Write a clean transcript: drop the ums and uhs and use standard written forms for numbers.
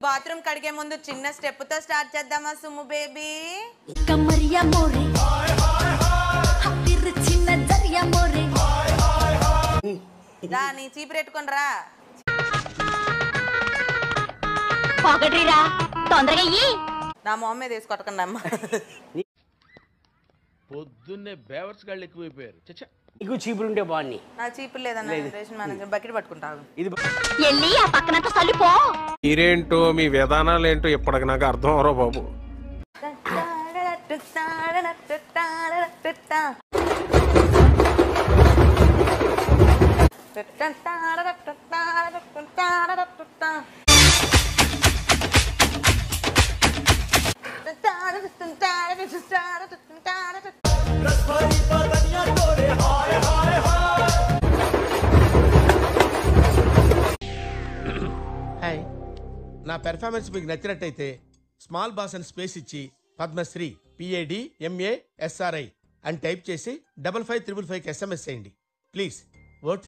Bathroom కడిగే ముందు చిన్న స్టెప్ తో స్టార్ట్ చేద్దామా సుమ్ము బేబీ? కమరియా మోరే హత్తిర్ చిన్న దరియా మోరే రా నీ చీపు పెట్టుకొని రా. పొగడ్రిరా తొందరగా ఇయ్యి. నా మొహం మీద వేసి కొట్టకండి అమ్మ. పొద్దున్నే బేవర్స్ గాళ్ళు ఎక్కువైపోయారు. చచ్చా నీకు చీపులు ఉంటే బాగున్నాయి. నా చీపులు లేదన్న రేషన్ మేనేజర్ బకెట్ పట్టుకుంటాను. ఇది ఎల్లి ఆ పక్కనంతా సల్లిపో. మీరేంటో మీ విధానాలు ఏంటో ఇప్పటికి నాకు అర్థం అవరో బాబు. హాయ్, నా పెర్ఫార్మెన్స్ మీకు నచ్చినట్టయితే స్మాల్ బాస్ అని స్పేస్ ఇచ్చి పద్మశ్రీ PADMASRI అని టైప్ చేసి 5555 SMS చేయండి ప్లీజ్. ఓట్